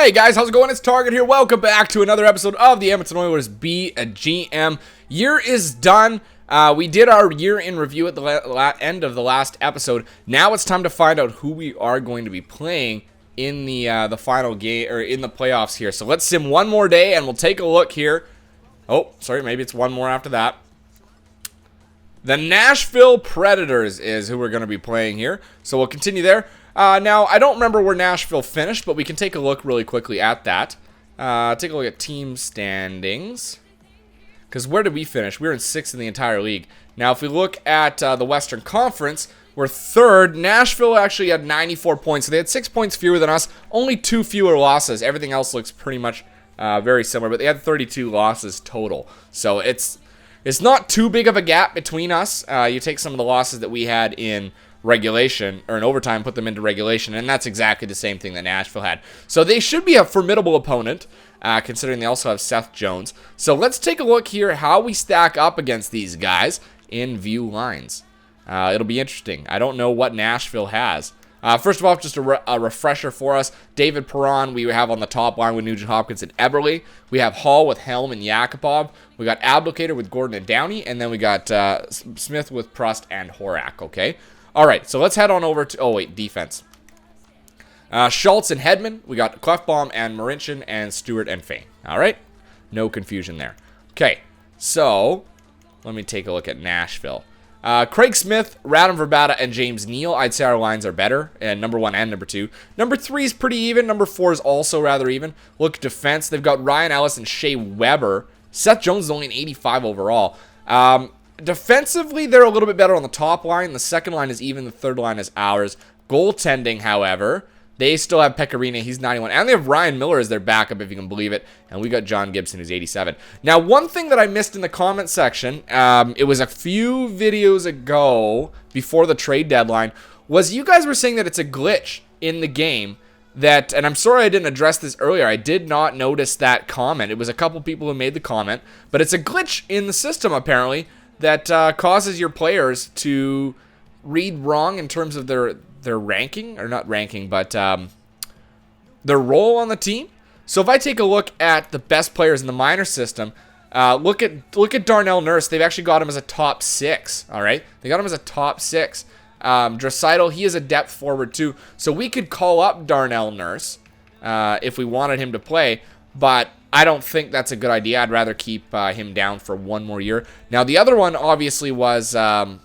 Hey guys, how's it going? It's Target here. Welcome back to another episode of the Edmonton Oilers Be a GM. Year is done. We did our year in review at the end of the last episode. Now it's time to find out who we are going to be playing in the final game, or in the playoffs here. So let's sim one more day and we'll take a look here. Oh, sorry, maybe it's one more after that. The Nashville Predators is who we're going to be playing here. So we'll continue there. Now, I don't remember where Nashville finished, but we can take a look really quickly at that. Take a look at team standings. Because where did we finish? We were in 6th in the entire league. Now, if we look at the Western Conference, we're 3rd. Nashville actually had 94 points, so they had 6 points fewer than us. Only 2 fewer losses. Everything else looks pretty much very similar, but they had 32 losses total. So it's not too big of a gap between us. You take some of the losses that we had in regulation, or in overtime, put them into regulation, and that's exactly the same thing that Nashville had. So they should be a formidable opponent, considering they also have Seth Jones. So let's take a look here how we stack up against these guys in view lines. It'll be interesting. I don't know what Nashville has. First of all, just a refresher for us. David Perron, we have on the top line with Nugent Hopkins and Eberle. We have Hall with Helm and Yakupov. We got Abdelkader with Gordon and Downey, and then we got Smith with Prust and Horak, okay? All right, so let's head on over to, defense. Schultz and Hedman. We got Clefbaum and Marincin and Stewart and Fane. All right, no confusion there. Okay, so let me take a look at Nashville. Craig Smith, Radim Verbata, and James Neal. I'd say our lines are better, and number 1 and number 2. Number 3 is pretty even. Number 4 is also rather even. Look, defense, they've got Ryan Ellis and Shea Weber. Seth Jones is only an 85 overall. Defensively, they're a little bit better on the top line. The second line is even. The third line is ours. Goaltending, however, they still have Pecorino. He's 91. And they have Ryan Miller as their backup, if you can believe it. And we got John Gibson, who's 87. Now, one thing that I missed in the comment section, it was a few videos ago, before the trade deadline, was you guys were saying that it's a glitch in the game. That, and I'm sorry I didn't address this earlier. I did not notice that comment. It was a couple people who made the comment. But it's a glitch in the system, apparently, that causes your players to read wrong in terms of their ranking, or not ranking, but their role on the team. So if I take a look at the best players in the minor system, look at Darnell Nurse. They've actually got him as a top 6. All right, they got him as a top 6. Draisaitl, he is a depth forward too, so we could call up Darnell Nurse if we wanted him to play, but I don't think that's a good idea. I'd rather keep him down for one more year. Now, the other one obviously was Connor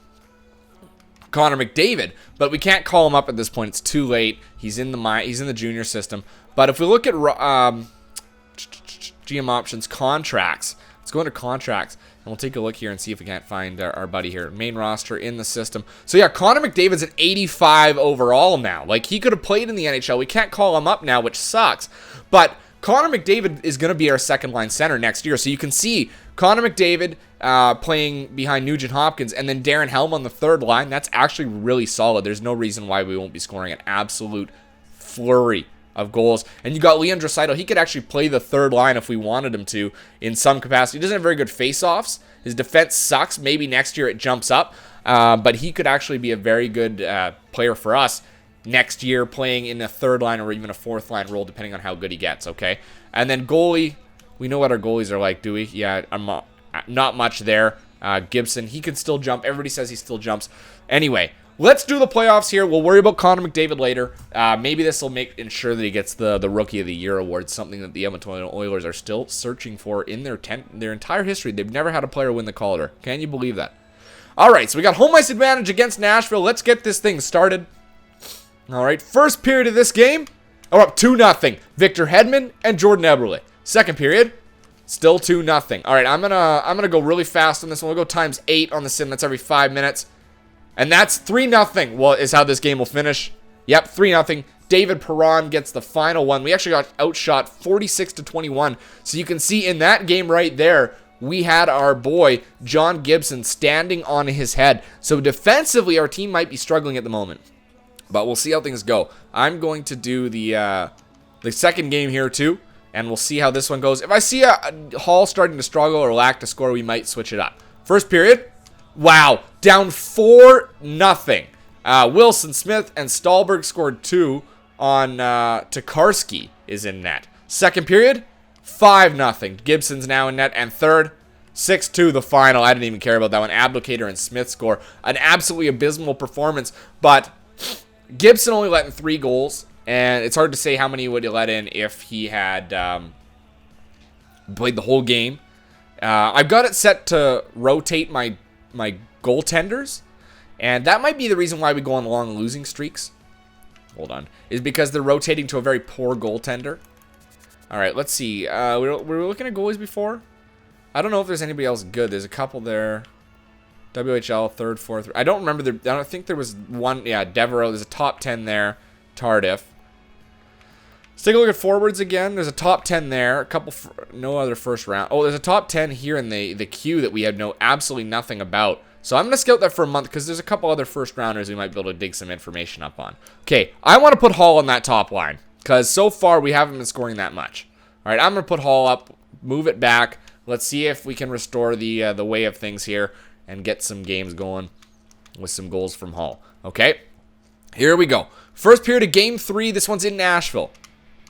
McDavid, but we can't call him up at this point. It's too late. He's in the junior system. But if we look at GM options, contracts, let's go into contracts, and we'll take a look here and see if we can't find our buddy here. Main roster in the system. So yeah, Connor McDavid's an 85 overall now. Like, he could have played in the NHL. We can't call him up now, which sucks. But Connor McDavid is going to be our second-line center next year. So you can see Connor McDavid playing behind Nugent Hopkins, and then Darren Helm on the third line. That's actually really solid. There's no reason why we won't be scoring an absolute flurry of goals. And you got Leon Draisaitl. He could actually play the third line if we wanted him to in some capacity. He doesn't have very good face-offs. His defense sucks. Maybe next year it jumps up. But he could actually be a very good player for us next year, playing in a third line or even a fourth line role, depending on how good he gets, okay? And then goalie, we know what our goalies are like, do we? Yeah, I'm not much there. Gibson, he can still jump. Everybody says he still jumps. Anyway, let's do the playoffs here. We'll worry about Connor McDavid later. Maybe this will ensure that he gets the Rookie of the Year award, something that the Edmonton Oilers are still searching for in their entire history. They've never had a player win the Calder. Can you believe that? All right, so we got home ice advantage against Nashville. Let's get this thing started. All right, first period of this game, we're up 2-0. Victor Hedman and Jordan Eberle. Second period, still 2-0. All right, I'm gonna go really fast on this one. We'll go times 8 on the sim. That's every 5 minutes, and that's 3-0. Well, is how this game will finish. Yep, 3-0. David Perron gets the final one. We actually got outshot 46-21. So you can see in that game right there, we had our boy John Gibson standing on his head. So defensively, our team might be struggling at the moment. But we'll see how things go. I'm going to do the second game here too, and we'll see how this one goes. If I see a Hall starting to struggle or lack to score, we might switch it up. First period, wow, down 4-0. Wilson, Smith, and Stahlberg scored 2 on Tokarski. is in net. Second period, 5-0. Gibson's now in net. And third, 6-2 the final. I didn't even care about that one. Abdicator and Smith score. An absolutely abysmal performance. But Gibson only let in 3 goals. And it's hard to say how many he would have let in if he had played the whole game. I've got it set to rotate my goaltenders. And that might be the reason why we go on long losing streaks. Hold on. Is because they're rotating to a very poor goaltender. All right, let's see. We were looking at goalies before. I don't know if there's anybody else good. There's a couple there. WHL, third, fourth. I don't remember. I don't think there was one. Yeah, Devereaux. There's a top 10 there. Tardif. Let's take a look at forwards again. There's a top 10 there. A couple. No other first round. Oh, there's a top 10 here in the queue that we had absolutely nothing about. So I'm going to scout that for a month because there's a couple other first rounders we might be able to dig some information up on. Okay, I want to put Hall on that top line because so far we haven't been scoring that much. All right, I'm going to put Hall up, move it back. Let's see if we can restore the way of things here and get some games going with some goals from Hall. Okay, here we go. First period of Game 3. This one's in Nashville.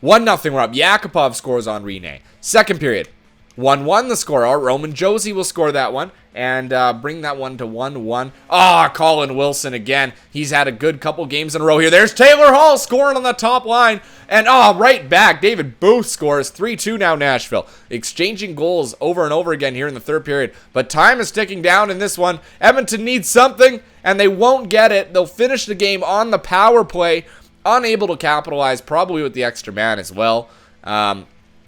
1-0 we're up. Yakupov scores on Rene. Second period. 1-1 the score. Our Roman Josie will score that one and bring that one to 1-1. Ah, Colin Wilson again. He's had a good couple games in a row here. There's Taylor Hall scoring on the top line. And right back, David Booth scores. 3-2 now Nashville. Exchanging goals over and over again here in the third period. But time is ticking down in this one. Edmonton needs something, and they won't get it. They'll finish the game on the power play. Unable to capitalize, probably with the extra man as well.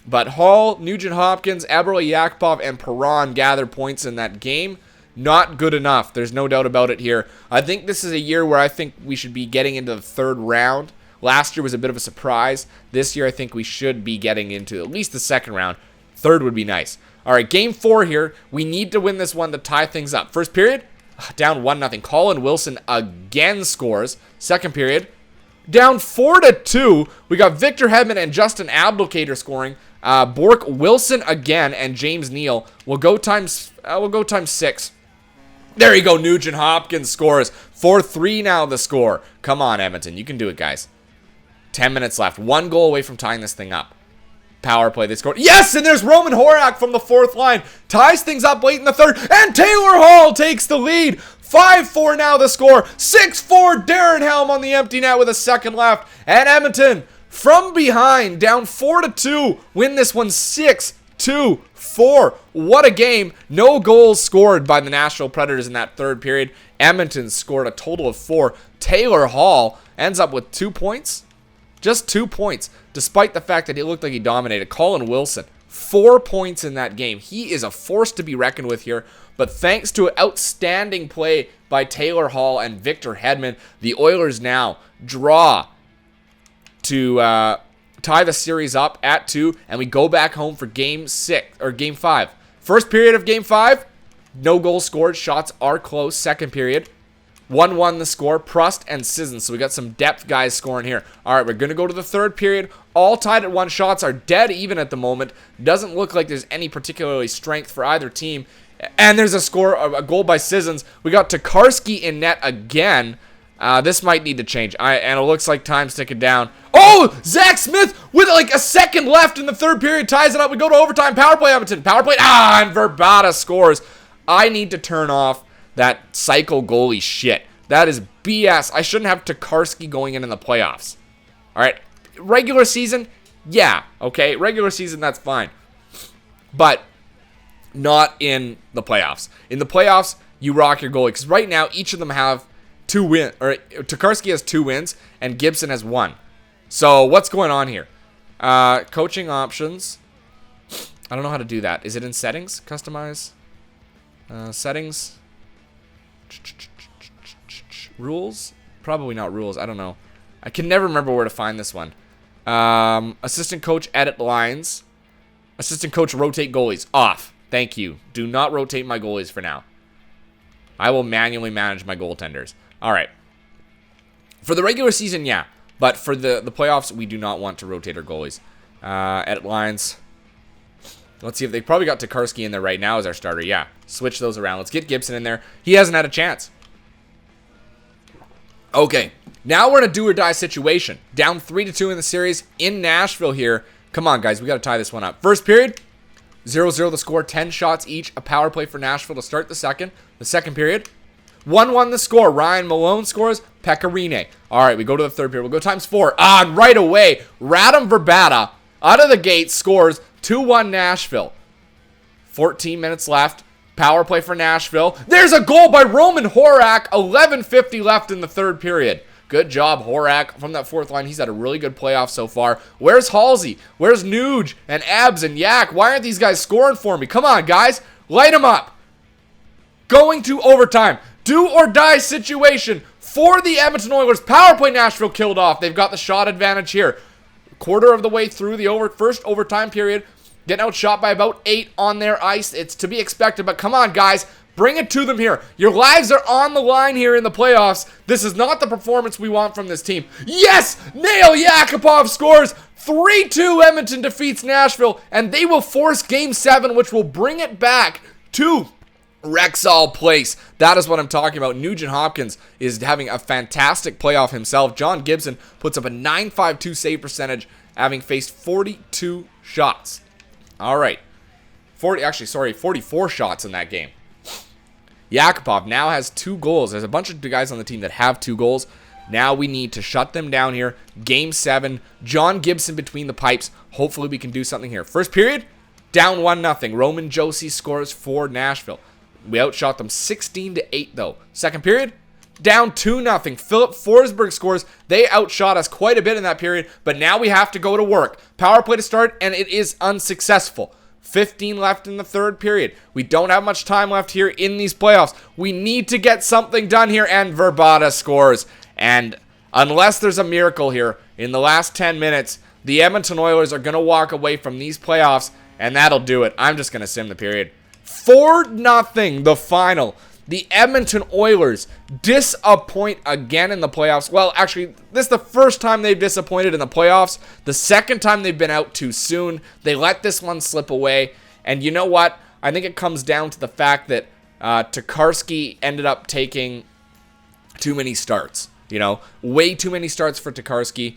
But Hall, Nugent-Hopkins, Eberle, Yakupov, and Perron gather points in that game. Not good enough. There's no doubt about it here. I think this is a year where I think we should be getting into the third round. Last year was a bit of a surprise. This year I think we should be getting into at least the second round. Third would be nice. All right, Game 4 here. We need to win this one to tie things up. First period, down 1-0. Colin Wilson again scores. Second period, down 4-2. We got Victor Hedman and Justin Abdicator scoring. Bork Wilson again and James Neal will go times 6. There you go. Nugent Hopkins scores. 4-3 now the score. Come on, Edmonton. You can do it, guys. 10 minutes left. 1 goal away from tying this thing up. Power play. They scored. Yes, and there's Roman Horak from the fourth line. Ties things up late in the third. And Taylor Hall takes the lead. 5-4 now the score. 6-4 Darren Helm on the empty net with a second left. And Edmonton from behind, down 4-2, win this one 6-4. What a game. No goals scored by the Nashville Predators in that third period. Edmonton scored a total of 4. Taylor Hall ends up with 2 points. Just 2 points, despite the fact that he looked like he dominated. Colin Wilson, 4 points in that game. He is a force to be reckoned with here. But thanks to outstanding play by Taylor Hall and Victor Hedman, the Oilers now draw to tie the series up at 2, and we go back home for Game 5. First period of Game 5, no goals scored. Shots are close. Second period, 1-1 the score. Prust and Sissons. So we got some depth guys scoring here. All right, we're going to go to the third period. All tied at 1. Shots are dead even at the moment. Doesn't look like there's any particularly strength for either team. And there's a goal by Sissons. We got Tokarski in net again. This might need to change. And it looks like time's ticking down. Oh, Zach Smith with like a second left in the third period ties it up. We go to overtime. Power play, Edmonton. Power play. And Verbata scores. I need to turn off that cycle goalie shit. That is BS. I shouldn't have Tokarski going in the playoffs. All right. Regular season, yeah. Okay. Regular season, that's fine. But not in the playoffs. In the playoffs, you rock your goalie. Because right now, each of them have 2 wins. Or Tokarski has 2 wins, and Gibson has 1. So what's going on here? Coaching options. I don't know how to do that. Is it in settings? Customize. Settings. Rules? Probably not rules. I don't know. I can never remember where to find this one. Assistant coach edit lines. Assistant coach rotate goalies. Off. Thank you. Do not rotate my goalies for now. I will manually manage my goaltenders. All right. For the regular season, yeah. But for the playoffs, we do not want to rotate our goalies. Edit lines. Let's see if they probably got Tokarski in there right now as our starter. Yeah. Switch those around. Let's get Gibson in there. He hasn't had a chance. Okay. Now we're in a do-or-die situation. Down 3-2 in the series in Nashville here. Come on, guys. We got to tie this one up. First period, 0-0 the score. 10 shots each. A power play for Nashville to start the second. The second period, 1-1 the score. Ryan Malone scores. Pecorine. All right, we go to the third period. We'll go times 4. And right away, Radim Verbata out of the gate scores 2-1 Nashville. 14 minutes left. Power play for Nashville. There's a goal by Roman Horak. 11:50 left in the third period. Good job, Horak, from that fourth line. He's had a really good playoff so far. Where's Halsey? Where's Nuge and Ebbs and Yak? Why aren't these guys scoring for me? Come on, guys. Light them up. Going to overtime. Do or die situation for the Edmonton Oilers. Power play Nashville killed off. They've got the shot advantage here. Quarter of the way through the first overtime period. Getting outshot by about 8 on their ice. It's to be expected, but come on, guys. Bring it to them here. Your lives are on the line here in the playoffs. This is not the performance we want from this team. Yes! Nail Yakupov scores. 3-2 Edmonton defeats Nashville, and they will force Game 7, which will bring it back to Rexall Place. That is what I'm talking about. Nugent Hopkins is having a fantastic playoff himself. John Gibson puts up a .952 save percentage, having faced 42 shots. All right. 44 shots in that game. Yakupov now has 2 goals. There's a bunch of guys on the team that have 2 goals. Now we need to shut them down here. Game 7. John Gibson between the pipes. Hopefully we can do something here. First period, down 1-0. Roman Josi scores for Nashville. We outshot them 16-8 though. Second period, down 2-0. Philip Forsberg scores. They outshot us quite a bit in that period, but now we have to go to work. Power play to start, and it is unsuccessful. 15 left in the third period. We don't have much time left here in these playoffs. We need to get something done here, and Verbata scores. And unless there's a miracle here in the last 10 minutes, the Edmonton Oilers are going to walk away from these playoffs, and that'll do it. I'm just going to sim the period. 4-0 the final. The Edmonton Oilers disappoint again in the playoffs. Well, actually, this is the first time they've disappointed in the playoffs. The second time they've been out too soon. They let this one slip away. And you know what? I think it comes down to the fact that Tokarski ended up taking too many starts. You know, way too many starts for Tokarski.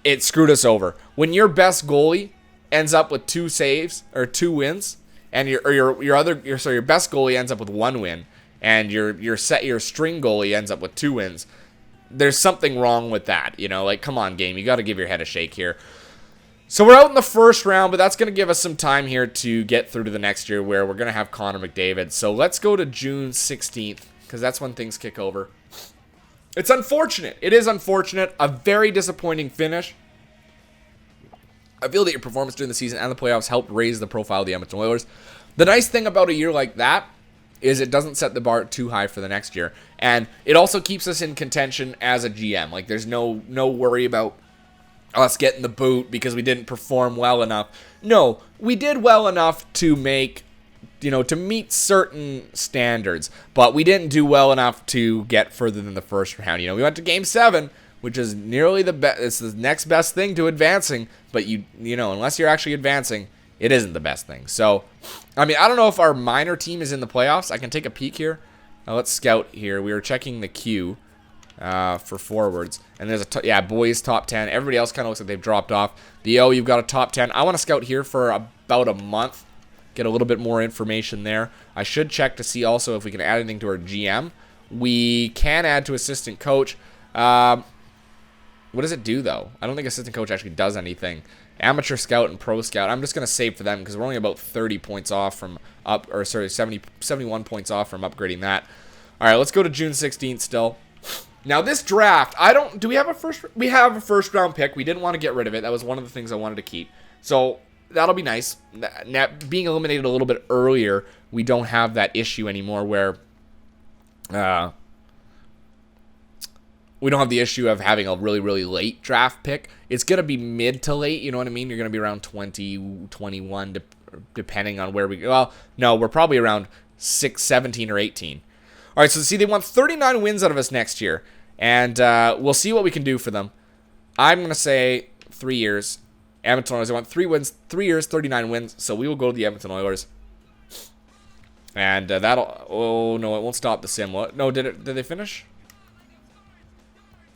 It screwed us over. When your best goalie ends up with 2 saves or 2 wins, and your best goalie ends up with 1 win, and your string goalie ends up with 2 wins, there's something wrong with that. You know, like, come on, game. You got to give your head a shake here. So we're out in the first round, but that's going to give us some time here to get through to the next year where we're going to have Connor McDavid. So let's go to June 16th, because that's when things kick over. It's unfortunate. It is unfortunate. A very disappointing finish. I feel that your performance during the season and the playoffs helped raise the profile of the Edmonton Oilers. The nice thing about a year like that is it doesn't set the bar too high for the next year. And it also keeps us in contention as a GM. Like, there's no worry about us getting the boot because we didn't perform well enough. No, we did well enough to make, to meet certain standards. But we didn't do well enough to get further than the first round. We went to Game 7, which is nearly the best. It's the next best thing to advancing. But, unless you're actually advancing, it isn't the best thing. So, I don't know if our minor team is in the playoffs. I can take a peek here. Let's scout here. We were checking the queue for forwards. And there's boys top 10. Everybody else kind of looks like they've dropped off. You've got a top 10. I want to scout here for about a month. Get a little bit more information there. I should check to see also if we can add anything to our GM. We can add to assistant coach. What does it do, though? I don't think assistant coach actually does anything. Amateur scout and pro scout, I'm just going to save for them because we're only about 30 points off from 71 points off from upgrading that. All right, let's go to June 16th still. Now, this draft, do we have a first? We have a first round pick. We didn't want to get rid of it. That was one of the things I wanted to keep. So that'll be nice. Now, being eliminated a little bit earlier, we don't have that issue anymore where we don't have the issue of having a really, really late draft pick. It's going to be mid to late, you know what I mean? You're going to be around 20, 21, depending on where we go. Well, no, we're probably around 6, 17, or 18. All right, so see, they want 39 wins out of us next year, and we'll see what we can do for them. I'm going to say 3 years. Edmonton Oilers, they want 3 wins, 3 years, 39 wins, so we will go to the Edmonton Oilers. And that'll... Oh, no, it won't stop the sim. What? No, did they finish?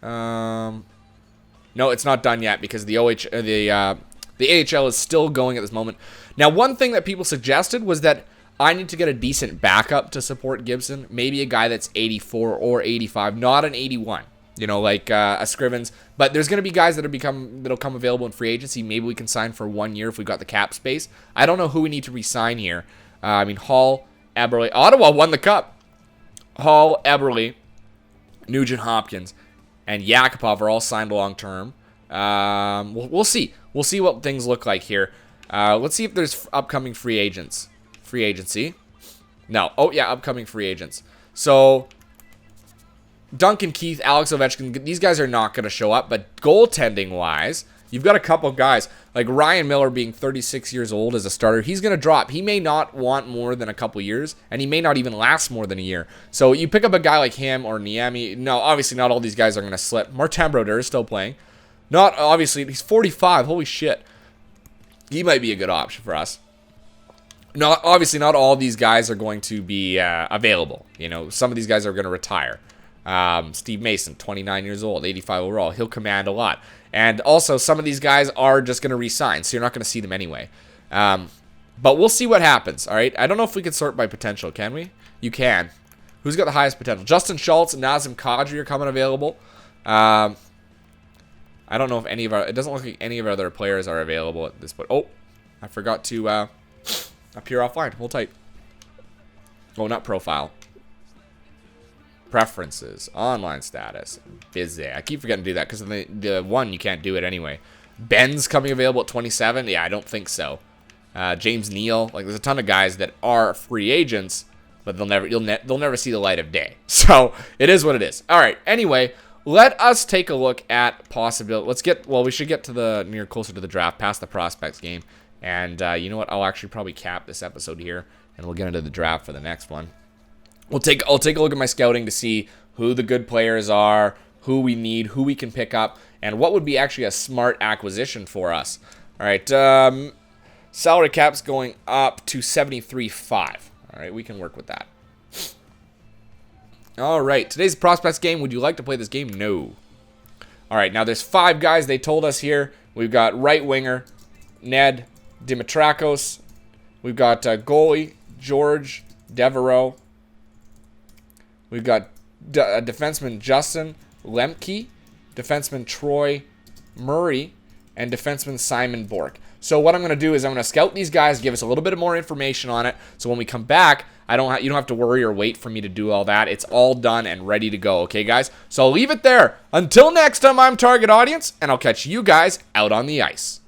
No, it's not done yet because the AHL is still going at this moment. Now, one thing that people suggested was that I need to get a decent backup to support Gibson. Maybe a guy that's 84 or 85, not an 81. You know, like a Scrivens. But there's going to be guys that'll come available in free agency. Maybe we can sign for 1 year if we've got the cap space. I don't know who we need to re-sign here. I mean, Hall, Eberle. Ottawa won the cup. Hall, Eberle, Nugent Hopkins, and Yakupov are all signed long-term. We'll see. We'll see what things look like here. Let's see if there's upcoming free agents. Free agency. No. Oh, yeah, upcoming free agents. So, Duncan Keith, Alex Ovechkin, these guys are not going to show up. But goaltending-wise, you've got a couple guys. Like Ryan Miller being 36 years old as a starter. He's going to drop. He may not want more than a couple years, and he may not even last more than a year. So, you pick up a guy like him or Niemi. No, obviously not all these guys are going to slip. Martin Brodeur is still playing. Not, obviously, he's 45. Holy shit. He might be a good option for us. Obviously, not all these guys are going to be available. You know, some of these guys are going to retire. Steve Mason, 29 years old, 85 overall. He'll command a lot. And also, some of these guys are just going to re-sign, so you're not going to see them anyway. But we'll see what happens, all right? I don't know if we can sort by potential, can we? You can. Who's got the highest potential? Justin Schultz and Nazem Kadri are coming available. I don't know if any of our... It doesn't look like any of our other players are available at this point. Oh, I forgot to... appear offline. Hold tight. Oh, not profile. Preferences. Online status. Busy. I keep forgetting to do that because the one you can't do it anyway. Ben's coming available at 27. Yeah, I don't think so. James Neal. Like, there's a ton of guys that are free agents, but they'll never see the light of day. So it is what it is. All right. Anyway, let us take a look at possibility. We should get to closer to the draft, past the prospects game. And you know what? I'll actually probably cap this episode here, and we'll get into the draft for the next one. I'll take a look at my scouting to see who the good players are, who we need, who we can pick up, and what would be actually a smart acquisition for us. All right, salary cap's going up to 73.5. All right, we can work with that. All right, today's prospects game. Would you like to play this game? No. All right, now there's 5 guys they told us here. We've got right winger, Ned Dimitrakos. We've got goalie, George Devereaux. We've got defenseman Justin Lemke, defenseman Troy Murray, and defenseman Simon Bork. So what I'm going to do is I'm going to scout these guys, give us a little bit more information on it. So when we come back, you don't have to worry or wait for me to do all that. It's all done and ready to go. Okay, guys? So I'll leave it there. Until next time, I'm Target Audience, and I'll catch you guys out on the ice.